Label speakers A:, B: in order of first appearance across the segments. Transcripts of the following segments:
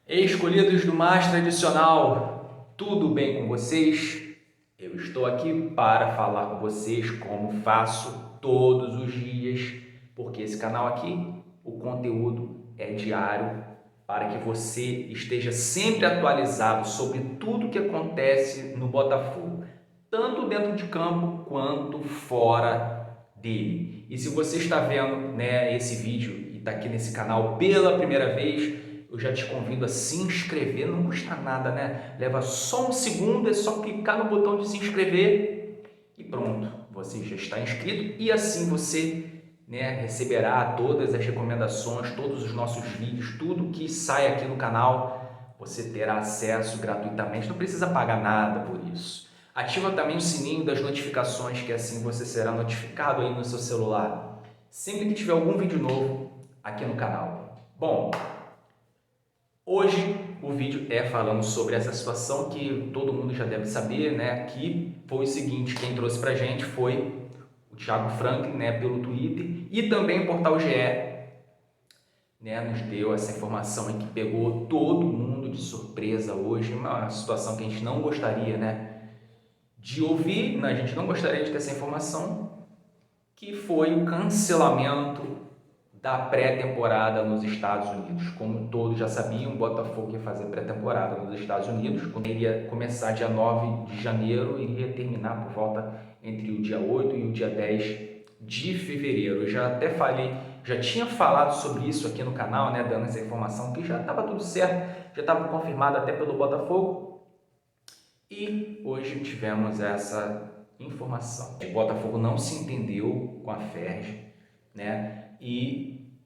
A: Escolhidos do mais tradicional, tudo bem com vocês? Eu estou aqui para falar com vocês como faço todos os dias, porque esse canal aqui, o conteúdo é diário para que você esteja sempre atualizado sobre tudo que acontece no Botafogo, tanto dentro de campo quanto fora dele. E se você está vendo, esse vídeo e está aqui nesse canal pela primeira vez, eu já te convido a se inscrever, não custa nada, né? Leva só um segundo, é só clicar no botão de se inscrever e pronto, você já está inscrito e assim você, receberá todas as recomendações, todos os nossos vídeos, tudo que sai aqui no canal, você terá acesso gratuitamente, não precisa pagar nada por isso. Ativa também o sininho das notificações, que assim você será notificado aí no seu celular, sempre que tiver algum vídeo novo aqui no canal. Bom, hoje o vídeo é falando sobre essa situação que todo mundo já deve saber, né? Que foi o seguinte, quem trouxe pra gente foi o Thiago Franklin, né, pelo Twitter, e também o Portal GE, né, nos deu essa informação aí que pegou todo mundo de surpresa hoje, uma situação que a gente não gostaria, né, de ouvir, né, a gente não gostaria de ter essa informação, que foi o cancelamento da pré-temporada nos Estados Unidos. Como todos já sabiam, o Botafogo ia fazer pré-temporada nos Estados Unidos, quando iria começar dia 9 de janeiro e iria terminar por volta entre o dia 8 e o dia 10 de fevereiro. Eu já até falei, já tinha falado sobre isso aqui no canal, né, dando essa informação que já estava tudo certo, já estava confirmado até pelo Botafogo. E hoje tivemos essa informação. O Botafogo não se entendeu com a FERJ, né? E,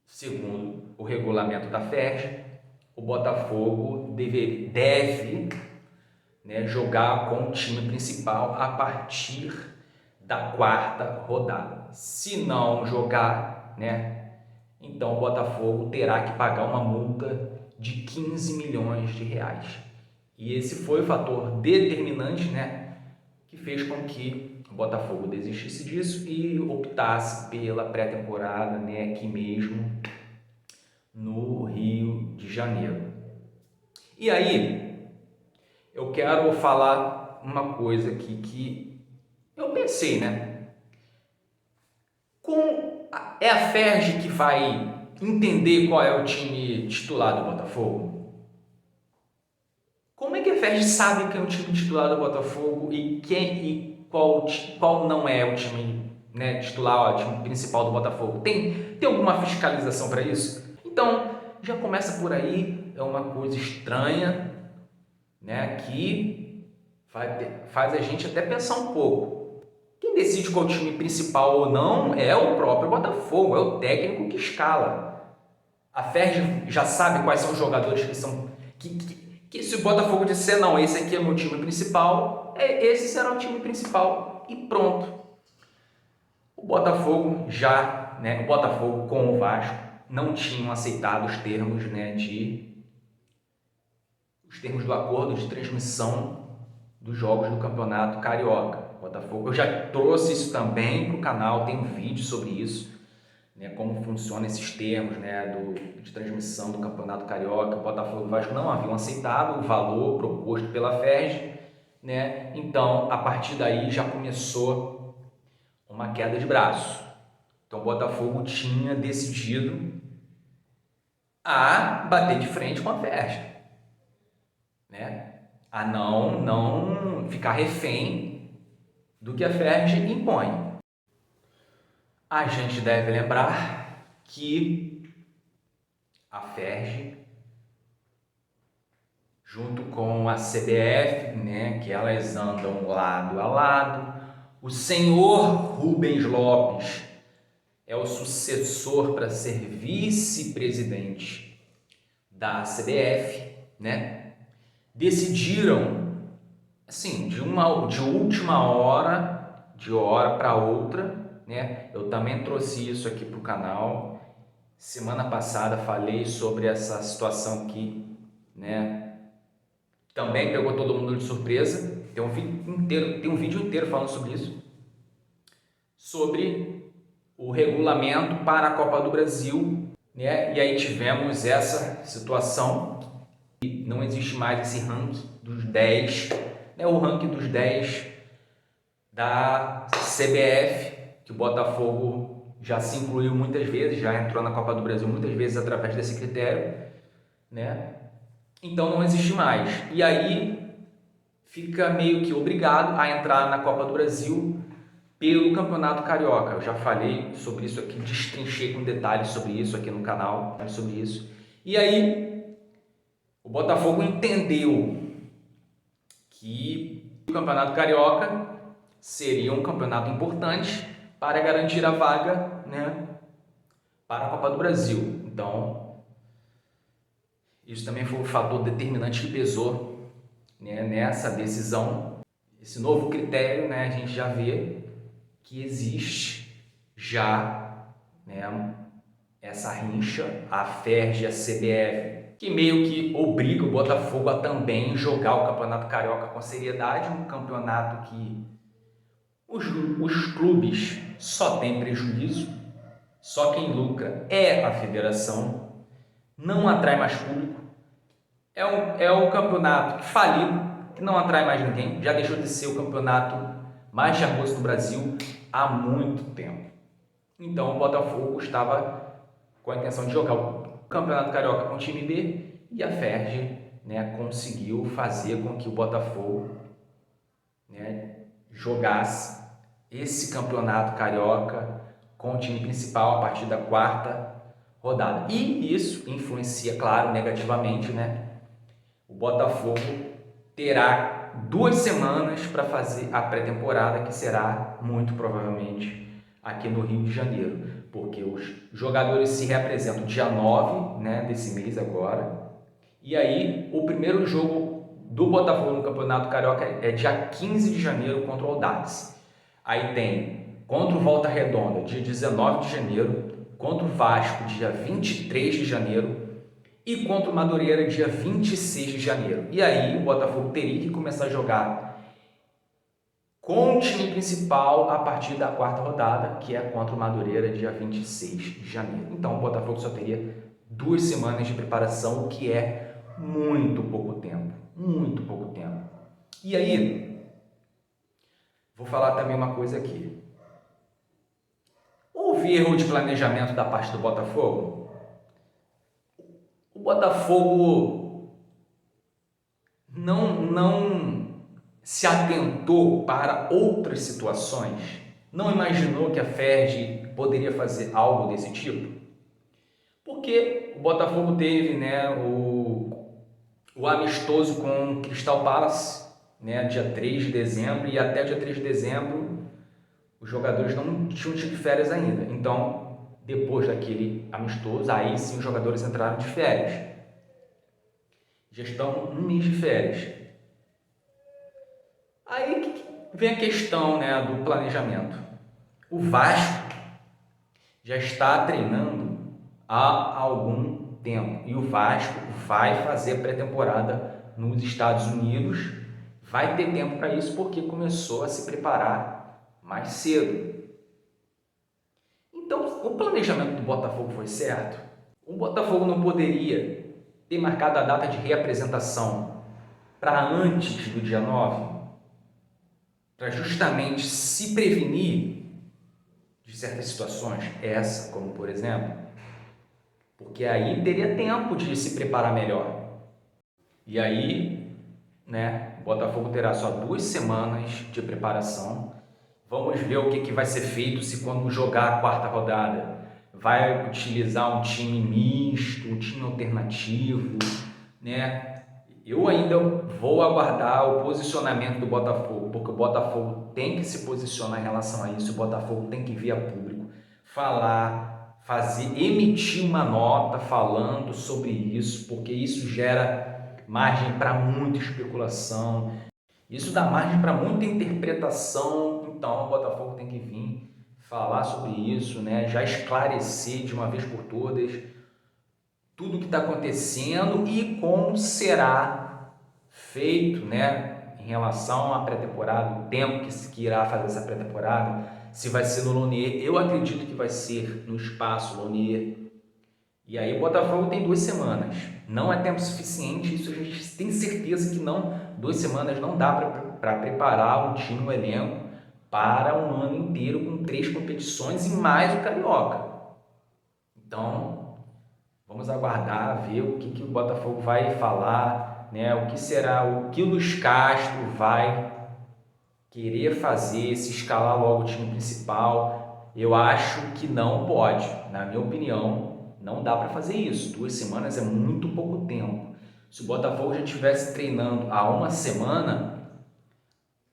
A: segundo o regulamento da FERJ, o Botafogo deve, né, jogar com o time principal a partir da quarta rodada. Se não jogar, né, então o Botafogo terá que pagar uma multa de 15 milhões de reais. E esse foi o fator determinante, né, que fez com que o Botafogo desistisse disso e optasse pela pré-temporada, né, aqui mesmo no Rio de Janeiro. E aí, eu quero falar uma coisa aqui que eu pensei, né? É a FERJ que vai entender qual é o time titular do Botafogo? Como é que a FERJ sabe quem é o time titular do Botafogo e qual não é o time, né, titular, o time principal do Botafogo? Tem alguma fiscalização para isso? Então, já começa por aí, é uma coisa estranha, né, que faz a gente até pensar um pouco. Quem decide qual time principal ou não é o próprio Botafogo, é o técnico que escala. A FERJ já sabe quais são os jogadores que são... Que se o Botafogo disser, não, esse aqui é o meu time principal, esse será o time principal e pronto. O Botafogo o Botafogo com o Vasco não tinham aceitado os termos, né, os termos do acordo de transmissão dos jogos do Campeonato Carioca. O Botafogo, eu já trouxe isso também para o canal, tem um vídeo sobre isso, né, como funcionam esses termos, né, de transmissão do Campeonato Carioca. O Botafogo e o Vasco não haviam aceitado o valor proposto pela FERJ, né? Então, a partir daí já começou uma queda de braço. Então, o Botafogo tinha decidido a bater de frente com a FERJ, né? A não ficar refém do que a FERJ impõe. A gente deve lembrar que a FERJ, junto com a CBF, né, que elas andam lado a lado, o senhor Rubens Lopes é o sucessor para ser vice-presidente da CBF, né? Decidiram, assim, de última hora, de hora para outra, né? Eu também trouxe isso aqui para o canal. Semana passada falei sobre essa situação que, né, também pegou todo mundo de surpresa. Tem um vídeo inteiro falando sobre isso, sobre o regulamento para a Copa do Brasil, né? E aí tivemos essa situação Não existe mais esse ranking dos 10, né, o ranking dos 10 da CBF, que o Botafogo já se incluiu muitas vezes, já entrou na Copa do Brasil muitas vezes através desse critério, né? Então não existe mais. E aí fica meio que obrigado a entrar na Copa do Brasil pelo Campeonato Carioca. Eu já falei sobre isso aqui, destrinchei com detalhes sobre isso aqui no canal, sobre isso. E aí o Botafogo entendeu que o Campeonato Carioca seria um campeonato importante para garantir a vaga, né, para a Copa do Brasil. Então, isso também foi um fator determinante que pesou, né, nessa decisão. Esse novo critério, né, a gente já vê que existe já, né, essa rincha, a FERJ e a CBF, que meio que obriga o Botafogo a também jogar o Campeonato Carioca com seriedade, um campeonato que os clubes só têm prejuízo, só quem lucra é a federação, não atrai mais público, é o campeonato que falido, que não atrai mais ninguém, já deixou de ser o campeonato mais charmoso do Brasil há muito tempo. Então o Botafogo estava com a intenção de jogar o Campeonato Carioca com o time B e a FERJ, né, conseguiu fazer com que o Botafogo, né, jogasse esse Campeonato Carioca com o time principal a partir da quarta rodada. E isso influencia, claro, negativamente, né? O Botafogo terá 2 semanas para fazer a pré-temporada, que será muito provavelmente aqui no Rio de Janeiro, porque os jogadores se reapresentam dia 9, né, desse mês agora, e aí o primeiro jogo do Botafogo no Campeonato Carioca é dia 15 de janeiro contra o Audax. Aí tem contra o Volta Redonda, dia 19 de janeiro, contra o Vasco, dia 23 de janeiro, e contra o Madureira, dia 26 de janeiro. E aí o Botafogo teria que começar a jogar com o time principal a partir da quarta rodada, que é contra o Madureira, dia 26 de janeiro. Então o Botafogo só teria 2 semanas de preparação, o que é muito pouco tempo. Muito pouco tempo. E aí, vou falar também uma coisa aqui. Houve erro de planejamento da parte do Botafogo? O Botafogo não se atentou para outras situações? Não imaginou que a FERJ poderia fazer algo desse tipo? Porque o Botafogo teve, né, o amistoso com o Crystal Palace, né, dia 3 de dezembro, e até dia 3 de dezembro os jogadores não tinham tido férias ainda. Então, depois daquele amistoso, aí sim os jogadores entraram de férias. Já estão um mês de férias. Aí que vem a questão, né, do planejamento. O Vasco já está treinando há algum tempo e o Vasco vai fazer pré-temporada nos Estados Unidos. Vai ter tempo para isso porque começou a se preparar mais cedo. Então, o planejamento do Botafogo foi certo? O Botafogo não poderia ter marcado a data de reapresentação para antes do dia 9? Para justamente se prevenir de certas situações, essa, como por exemplo, porque aí teria tempo de se preparar melhor. E aí, né, o Botafogo terá só 2 semanas de preparação. Vamos ver o que vai ser feito se quando jogar a quarta rodada vai utilizar um time misto, um time alternativo, né? Eu ainda vou aguardar o posicionamento do Botafogo, porque o Botafogo tem que se posicionar em relação a isso, o Botafogo tem que vir a público, falar, emitir uma nota falando sobre isso, porque isso gera margem para muita especulação, isso dá margem para muita interpretação. Então o Botafogo tem que vir falar sobre isso, né? Já esclarecer de uma vez por todas tudo o que está acontecendo e como será feito, né, em relação à pré-temporada, o tempo que irá fazer essa pré-temporada, se vai ser no Lonier. Eu acredito que vai ser no espaço Lonier, E aí o Botafogo tem 2 semanas. Não é tempo suficiente, isso a gente tem certeza que não. 2 semanas não dá para preparar um time, um elenco, para um ano inteiro com 3 competições e mais o Carioca. Então, vamos aguardar, ver o que o Botafogo vai falar, né? O que será, o que o Luiz Castro vai querer fazer, se escalar logo o time principal. Eu acho que não pode, na minha opinião, não dá para fazer isso. 2 semanas é muito pouco tempo. Se o Botafogo já estivesse treinando há uma semana,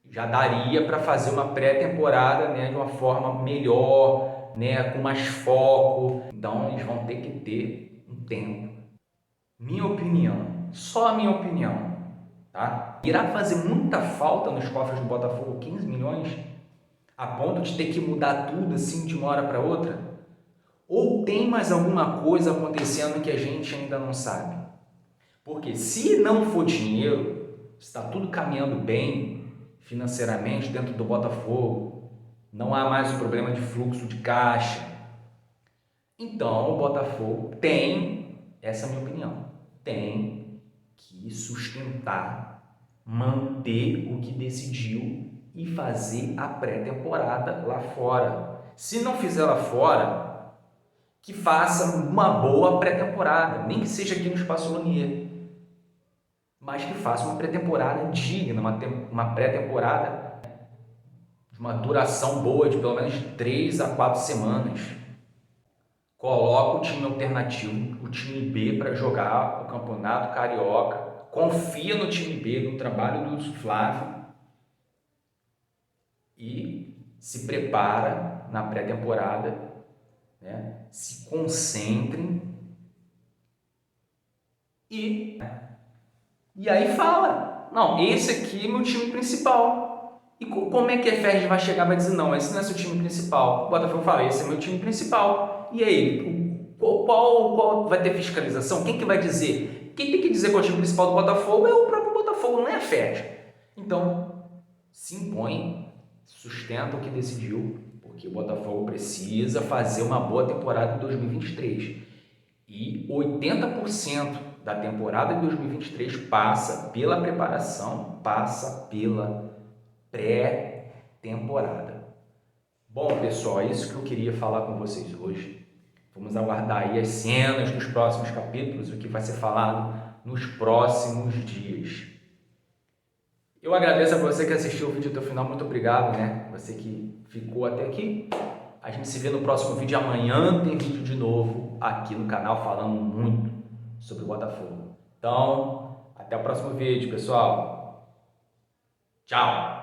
A: já daria para fazer uma pré-temporada, né, de uma forma melhor, né, com mais foco. Então eles vão ter que ter um tempo. Minha opinião, só a minha opinião, tá? Irá fazer muita falta nos cofres do Botafogo 15 milhões, a ponto de ter que mudar tudo assim de uma hora para outra? Ou tem mais alguma coisa acontecendo que a gente ainda não sabe? Porque se não for dinheiro, está tudo caminhando bem financeiramente dentro do Botafogo, não há mais o problema de fluxo de caixa. Então o Botafogo tem, essa é a minha opinião, tem que sustentar, manter o que decidiu e fazer a pré-temporada lá fora. Se não fizer lá fora, que faça uma boa pré-temporada, nem que seja aqui no Espaço Lonier, mas que faça uma pré-temporada digna, uma pré-temporada de uma duração boa de pelo menos 3 a 4 semanas. Coloca o time alternativo, o time B, para jogar o Campeonato Carioca. Confia no time B, no trabalho do Flávio e se prepara na pré-temporada, né? Se concentrem e aí fala, não, esse aqui é meu time principal. E como é que a Ferdi vai chegar e vai dizer, não, esse não é seu time principal? O Botafogo fala, esse é meu time principal. E aí, qual vai ter fiscalização? Quem que vai dizer? Quem tem que dizer qual é o time principal do Botafogo é o próprio Botafogo, não é a Ferdi. Então, se impõe, sustenta o que decidiu, porque o Botafogo precisa fazer uma boa temporada em 2023. E 80% da temporada de 2023 passa pela preparação, passa pela pré-temporada. Bom, pessoal, é isso que eu queria falar com vocês hoje. Vamos aguardar aí as cenas dos próximos capítulos, o que vai ser falado nos próximos dias. Eu agradeço a você que assistiu o vídeo até o final, muito obrigado, né? Você que ficou até aqui. A gente se vê no próximo vídeo. Amanhã tem vídeo de novo aqui no canal falando muito sobre o Botafogo. Então, até o próximo vídeo, pessoal. Tchau!